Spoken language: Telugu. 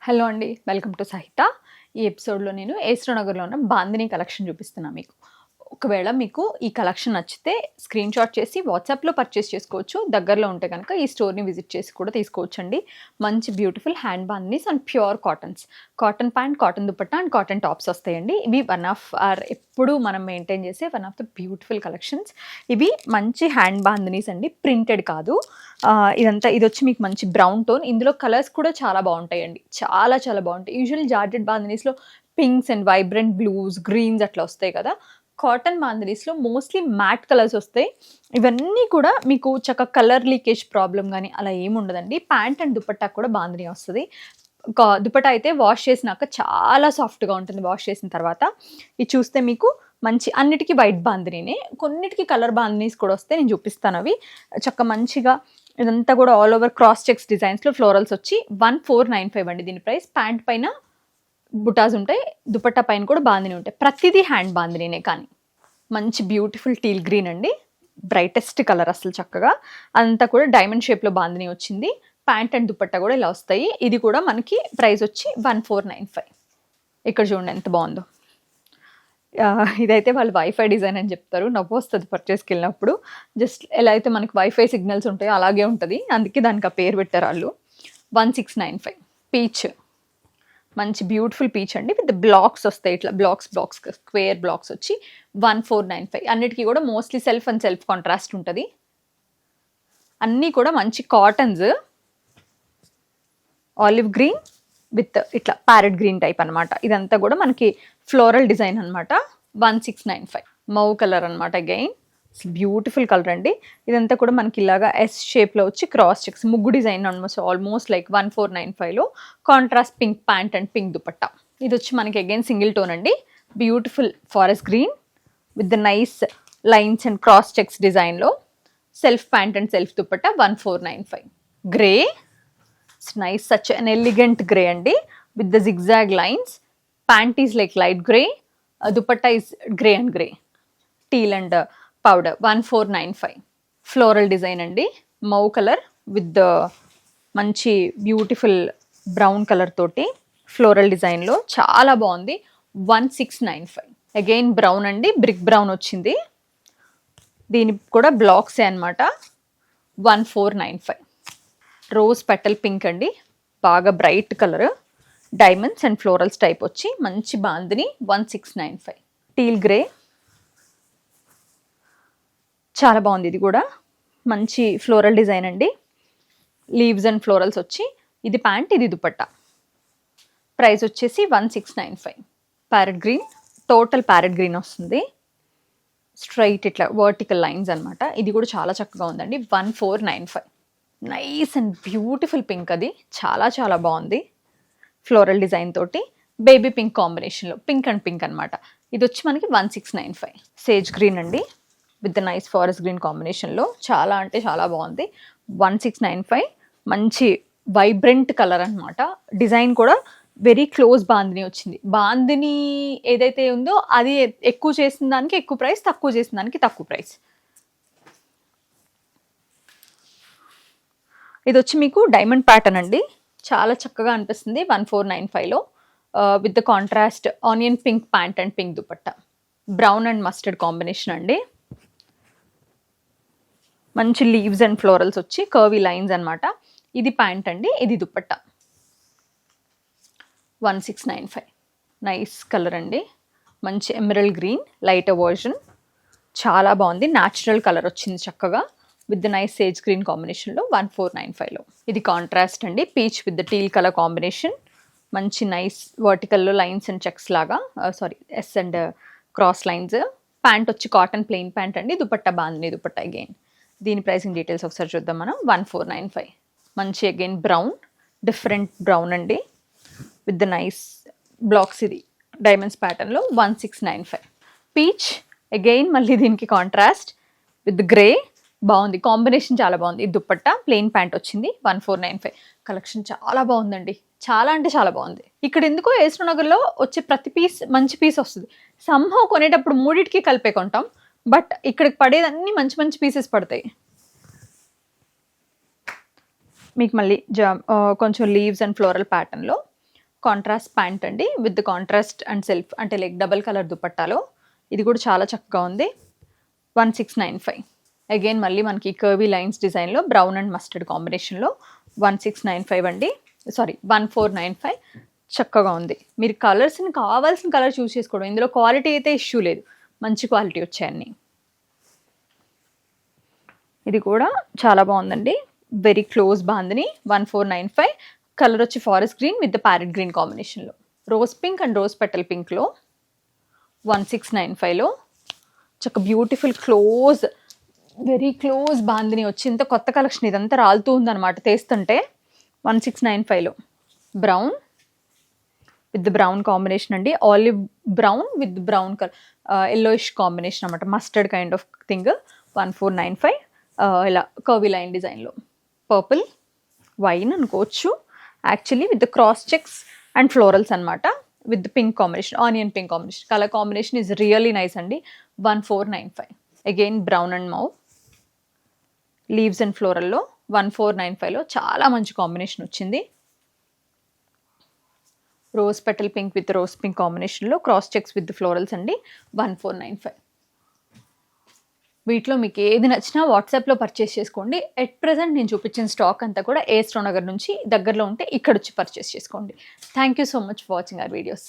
హలో అండి. వెల్కమ్ టు సహిత. ఈ ఎపిసోడ్‌లో నేను ఏస్‌రో నగర్‌లో ఉన్న బాందిని కలెక్షన్ చూపిస్తున్నా మీకు. ఒకవేళ మీకు ఈ కలెక్షన్ నచ్చితే స్క్రీన్‌షాట్ చేసి వాట్సాప్‌లో పర్చేస్ చేసుకోవచ్చు. దగ్గరలో ఉంటే గనక ఈ స్టోర్‌ని విజిట్ చేసి కూడా తీసుకోవచ్చండి. మంచి beautiful hand bandhanis and pure cottons. Cotton pant, cotton dupatta and cotton tops వస్తాయండి. ఇవి వన్ ఆఫ్ ఎప్పుడూ మనం మెయింటైన్ చేసే one of the beautiful collections. ఇవి మంచి హ్యాండ్ బాందినీస్ అండి. ప్రింటెడ్ కాదు. ఇదొచ్చి మీకు మంచి బ్రౌన్ టోన్. ఇందులో కలర్స్ కూడా చాలా బావుంటాయండి. చాలా చాలా బావుంటాయి. యూజువల్లీ జార్జెట్ బాందినీస్‌లో pinks and vibrant blues, greens అట్లా వస్తాయి కదా! కాటన్ బాందినీస్‌లో మోస్ట్‌లీ మ్యాట్ కలర్స్ వస్తాయి. ఇవన్నీ కూడా మీకు కలర్ లీకేజ్ ప్రాబ్లమ్ గానీ అలా ఏముండదండి. ప్యాంట్ అండ్ దుపట్టా కూడా బాందినీ వస్తది. దుపట్టా అయితే వాష్ చేసినాక చాలా సాఫ్ట్‌గా ఉంటుంది వాష్ చేసిన తర్వాత. ఇది చూస్తే మీకు మంచి అన్నిటికి వైట్ బాందినీనే. కొన్నిటికి కలర్ బాందినీస్ కూడా వస్తాయి. నేను చూపిస్తానవి. మంచిగా ఇదంతా కూడా ఆల్ ఓవర్ క్రాస్ చెక్స్ డిజైన్స్‌లో ఫ్లోరల్స్ వచ్చి 1495 అండి దీని ప్రైస్. ప్యాంట్ పైన బుటాస్ ఉంటాయి. దుపట్టా పైన కూడా బాందినీ ఉంటాయి. ప్రతిదీ హ్యాండ్ బాందినీనే కానీ. మంచి బ్యూటిఫుల్ టీల్ గ్రీన్ అండి. బ్రైటెస్ట్ కలర్ అసలు చక్కగా. అదంతా కూడా డైమండ్ షేప్‌లో బాందినీ వచ్చింది. ప్యాంట్ అండ్ దుపట్టా కూడా ఇలా వస్తాయి. ఇది కూడా మనకి ప్రైస్ వచ్చి 1495. ఇక్కడ చూడండి ఎంత బాగుందో. ఇదైతే వాళ్ళు వైఫై డిజైన్ అని చెప్తారు. నవ్వొస్తది పర్చేస్‌కి వెళ్ళినప్పుడు. జస్ట్ ఎలా అయితే మనకి వైఫై సిగ్నల్స్ ఉంటాయో అలాగే ఉంటది. అందుకే దానికి ఆ పేరు పెట్టారు ఆళ్ళు. 1695 పీచ్. మంచి బ్యూటిఫుల్ పీచ్ అండి. విత్ బ్లాక్స్ వస్తాయి. ఇట్లా బ్లాక్స్ స్క్వేర్ బ్లాక్స్ వచ్చి 1495. అన్నిటికీ కూడా mostly self and self contrast ఉంటది. అన్నీ కూడా మంచి కాటన్స్. ఆలివ్ గ్రీన్ విత్ ఇట్లా ప్యారెట్ గ్రీన్ టైప్ అనమాట. ఇదంతా కూడా మనకి ఫ్లోరల్ డిజైన్ అనమాట. 1695. మౌ కలర్ అనమాట. అగైన్ బ్యూటిఫుల్ కలర్ అండి. ఇదంతా కూడా మనకి ఇలాగా ఎస్ షేప్లో వచ్చి క్రాస్ చెక్స్ ముగ్గు డిజైన్ ఆల్మోస్ట్ లైక్ 1495లో contrast pink pant and pink dupatta. ఇది వచ్చి మనకి అగైన్ సింగిల్ టోన్ అండి. Beautiful forest green with the nice lines and cross checks డిజైన్లో self pant and self dupatta 1495. Grey, nice such an elegant grey అండి with the zigzag lines. Pant is like light grey, dupatta is grey and grey, teal and powder. 1495. Floral design అండి. మౌ కలర్ విత్ ద మంచి బ్యూటిఫుల్ బ్రౌన్ కలర్ తోటి ఫ్లోరల్ డిజైన్లో చాలా బాగుంది. 1695. అగైన్ బ్రౌన్ అండి. బ్రిక్ బ్రౌన్ వచ్చింది. దీనికి కూడా బ్లాక్సే అనమాట. 1495. రోజ్ పెటల్ పింక్ అండి. బాగా bright colour. Diamonds and florals type వచ్చి మంచి బాందిని. 1695. టీల్ గ్రే చాలా బాగుంది. ఇది కూడా మంచి ఫ్లోరల్ డిజైన్ అండి. లీవ్స్ అండ్ ఫ్లోరల్స్ వచ్చి ఇది ప్యాంట్, ఇది దుపట్టా. ప్రైస్ వచ్చేసి 1695. Parrot green, total parrot green వస్తుంది. స్ట్రైట్ ఇట్లా వర్టికల్ లైన్స్ అనమాట. ఇది కూడా చాలా చక్కగా ఉందండి. 1495. Nice and beautiful pink. అది చాలా చాలా బాగుంది. ఫ్లోరల్ డిజైన్ తోటి బేబీ పింక్ కాంబినేషన్లో పింక్ అండ్ పింక్ అనమాట. ఇది వచ్చి మనకి 1695. సేజ్ గ్రీన్ అండి with the nice forest green కాంబినేషన్లో చాలా అంటే చాలా బాగుంది. 1695. మంచి వైబ్రెంట్ కలర్ అనమాట. డిజైన్ కూడా వెరీ క్లోజ్ బాందిని వచ్చింది. బాందిని ఏదైతే ఉందో అది ఎక్కువ చేసిన దానికి ఎక్కువ ప్రైస్, తక్కువ చేసిన దానికి తక్కువ ప్రైస్. ఇది వచ్చి మీకు డైమండ్ ప్యాటర్న్ అండి. చాలా చక్కగా అనిపిస్తుంది. 1495లో with the contrast onion pink pant and pink dupatta. Brown and mustard combination అండి. మంచి లీవ్స్ అండ్ ఫ్లోరల్స్ వచ్చి కర్వీ లైన్స్ అనమాట. ఇది ప్యాంట్ అండి, ఇది దుపట్టా. 1695. నైస్ కలర్ అండి. మంచి ఎమరల్డ్ గ్రీన్ లైట్ వర్జన్. చాలా బాగుంది. న్యాచురల్ కలర్ వచ్చింది చక్కగా with the nice sage green కాంబినేషన్లో 1495లో. ఇది కాంట్రాస్ట్ అండి. Peach with the teal colour combination. మంచి నైస్ వర్టికల్లో లైన్స్ అండ్ చెక్స్ లాగా S and cross lines. Pant వచ్చి కాటన్ ప్లెయిన్ ప్యాంట్ అండి. దుపట్టా బాందిని దుపట్టా. అగైన్ దీని ప్రైసింగ్ డీటెయిల్స్ ఒకసారి చూద్దాం మనం. 1495. మంచి అగైన్ బ్రౌన్, డిఫరెంట్ బ్రౌన్ అండి విత్ ద నైస్ బ్లాక్స్. ఇది డైమండ్స్ ప్యాటర్న్లో 1695. పీచ్ అగైన్ మళ్ళీ దీనికి కాంట్రాస్ట్ విత్ గ్రే. బాగుంది కాంబినేషన్, చాలా బాగుంది. ఇది దుపట్టా ప్లెయిన్ ప్యాంట్ వచ్చింది. 1495. కలెక్షన్ చాలా బాగుందండి. చాలా అంటే చాలా బాగుంది. ఇక్కడ ఎందుకో ఏస్‌రో నగర్లో వచ్చే ప్రతి పీస్ మంచి పీస్ వస్తుంది. సంహౌ కొనేటప్పుడు మూడింటికి కలిపే కొంటాం. బట్ ఇక్కడికి పడేదన్నీ మంచి మంచి పీసెస్ పడతాయి. మీకు మళ్ళీ కొంచెం లీవ్స్ అండ్ ఫ్లోరల్ ప్యాటర్న్లో కాంట్రాస్ట్ ప్యాంట్ అండి విత్ కాంట్రాస్ట్ అండ్ సెల్ఫ్ అంటే లైక్ డబల్ కలర్ దుపట్టాలో. ఇది కూడా చాలా చక్కగా ఉంది. 1695. అగైన్ మళ్ళీ మనకి కర్వీ లైన్స్ డిజైన్లో బ్రౌన్ అండ్ మస్టర్డ్ కాంబినేషన్లో 1695 అండి. సారీ 1495. చక్కగా ఉంది. మీరు కలర్స్ని కావాల్సిన కలర్ చూస్ చేసుకోవడం. ఇందులో క్వాలిటీ అయితే ఇష్యూ లేదు, మంచి క్వాలిటీ వచ్చాయన్ని. ఇది కూడా చాలా బాగుందండి. Very close bandhani 1495. కలర్ వచ్చి forest green with parrot green కాంబినేషన్లో. Rose pink and rose petal పింక్లో 1695లో చక్క beautiful close very close bandhani వచ్చి ఇంత కొత్త కలెక్షన్. ఇదంతా రాలుతూ ఉందన్నమాట తీస్తుంటే. 1695లో బ్రౌన్ విత్ బ్రౌన్ కాంబినేషన్ అండి. Olive brown with brown colour yellowish combination అనమాట, మస్టర్డ్ కైండ్ ఆఫ్ థింగ్. 1495. ఇలా కర్వీ లైన్ డిజైన్లో పర్పుల్ వైన్ అనుకోవచ్చు actually, with cross checks and florals అనమాట, with pink combination, onion pink combination. Colour combination is really nice అండి. 1495. Again brown and mauve leaves and ఫ్లోరల్లో 1495లో చాలా మంచి కాంబినేషన్ వచ్చింది. Rose petal pink with rose pink కాంబినేషన్లో క్రాస్ చెక్స్ విత్ ఫ్లోరల్స్ అండి. 1495. వీటిలో మీకు ఏది నచ్చినా వాట్సాప్లో పర్చేస్ చేసుకోండి. ఎట్ ప్రెజెంట్ నేను చూపించిన స్టాక్ అంతా కూడా ఏస్ట్రో నగర్ నుంచి దగ్గరలో ఉంటే ఇక్కడ వచ్చి పర్చేస్ చేసుకోండి. Thank you so much for watching our videos.